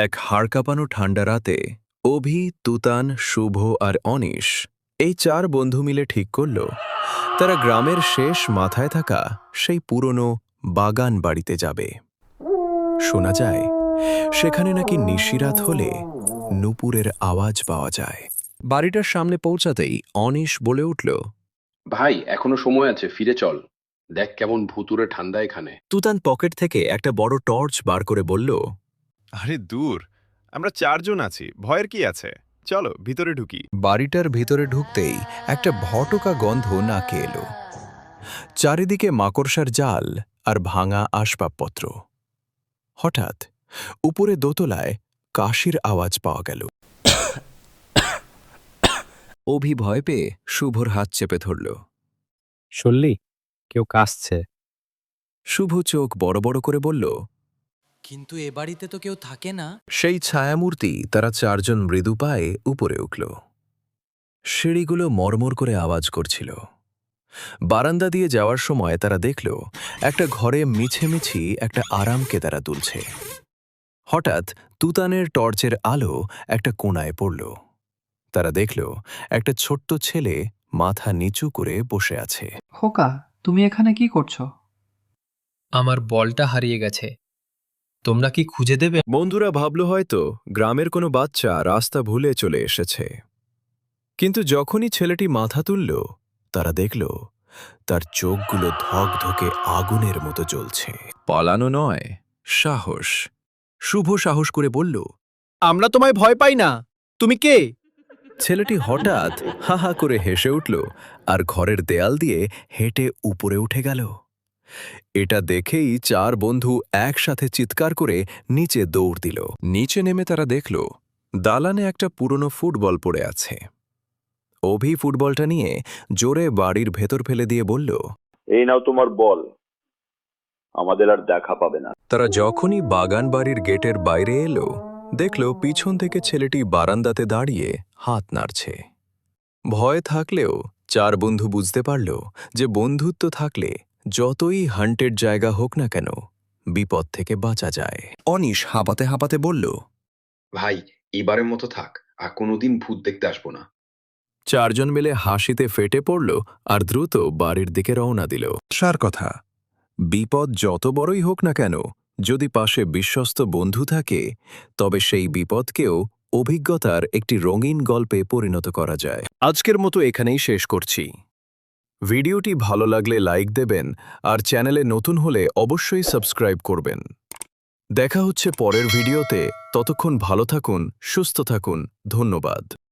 এক হাড় কাঁপানো ঠান্ডা রাতে অভি, তুতান, শুভ আর অনিশ এই চার বন্ধু মিলে ঠিক করল তারা গ্রামের শেষ মাথায় থাকা সেই পুরনো বাগান বাড়িতে যাবে। শোনা যায় সেখানে নাকি নিশিরাত হলে নূপুরের আওয়াজ পাওয়া যায়। বাড়িটার সামনে পৌঁছাতেই অনিশ বলে উঠল, ভাই এখনো সময় আছে, ফিরে চল। দেখ কেমন ভুতুরে ঠান্ডা এখানে। তুতান পকেট থেকে একটা বড় টর্চ বার করে বলল, আরে দূর, আমরা চারজন আছি, ভয়ের কি আছে, চলো ভিতরে ঢুকি। বাড়িটার ভিতরে ঢুকতেই একটা ভটকা গন্ধ নাকে এলো। চারিদিকে মাকড়সার জাল আর ভাঙা আসবাবপত্র। হঠাৎ উপরে দোতলায় কাশির আওয়াজ পাওয়া গেল। অভি ভয় পেয়ে শুভর হাত চেপে ধরল। শুনলি, কেউ কাশছে। শুভ চোখ বড় বড় করে বলল, কিন্তু এ বাড়িতে তো কেউ থাকে না। সেই ছায়ামূর্তি তারা চারজন মৃদু পায়ে উপরে উঠল। সিঁড়িগুলো মরমর করে আওয়াজ করছিল। বারান্দা দিয়ে যাওয়ার সময় তারা দেখল একটা ঘরে মিছেমিছি একটা আরামকে তারা তুলছে। হঠাৎ তুতানের টর্চের আলো একটা কোণায় পড়ল। তারা দেখল একটা ছোট্ট ছেলে মাথা নিচু করে বসে আছে। খোকা, তুমি এখানে কি করছো? আমার বলটা হারিয়ে গেছে, তোমরা কি খুঁজে দেবে? বন্ধুরা ভাবল হয়তো গ্রামের কোনো বাচ্চা রাস্তা ভুলে চলে এসেছে। কিন্তু যখনই ছেলেটি মাথা তুলল তারা দেখল তার চোখগুলো ধকধকে আগুনের মতো জ্বলছে। পালানো নয়, সাহস। শুভ সাহস করে বলল, আমরা তোমায় ভয় পাই না, তুমি কে? ছেলেটি হঠাৎ হা হা করে হেসে উঠল আর ঘরের দেয়াল দিয়ে হেঁটে উপরে উঠে গেল। এটা দেখেই চার বন্ধু একসাথে চিৎকার করে নিচে দৌড় দিল। নিচে নেমে তারা দেখল দালানে একটা পুরনো ফুটবল পড়ে আছে। অভি ফুটবলটা নিয়ে জোরে বাড়ির ভেতর ফেলে দিয়ে বলল, এই নাও তোমার বল, আমাদের আর দেখা পাবে না। তারা যখনই বাগান বাড়ির গেটের বাইরে এলো দেখল পিছন থেকে ছেলেটি বারান্দাতে দাঁড়িয়ে হাত নাড়ছে। ভয় থাকলেও চার বন্ধু বুঝতে পারল যে বন্ধুত্ব থাকলে যতই হান্টেড জায়গা হোক না কেন বিপদ থেকে বাঁচা যায়। অনিশ হাঁপাতে হাঁপাতে বলল, ভাই এবারের মতো থাক, আর কোনোদিন ভূত দেখতে আসবো না। চারজন মিলে হাসিতে ফেটে পড়ল আর দ্রুত বাড়ির দিকে রওনা দিল। সার কথা, বিপদ যত বড়ই হোক না কেন যদি পাশে বিশ্বস্ত বন্ধু থাকে তবে সেই বিপদকেও অভিজ্ঞতার একটি রঙিন গল্পে পরিণত করা যায়। আজকের মতো এখানেই শেষ করছি। ভিডিওটি ভালো লাগলে লাইক দেবেন আর চ্যানেলে নতুন হলে অবশ্যই সাবস্ক্রাইব করবেন। দেখা হচ্ছে পরের ভিডিওতে, ততক্ষণ ভালো থাকুন, সুস্থ থাকুন, ধন্যবাদ।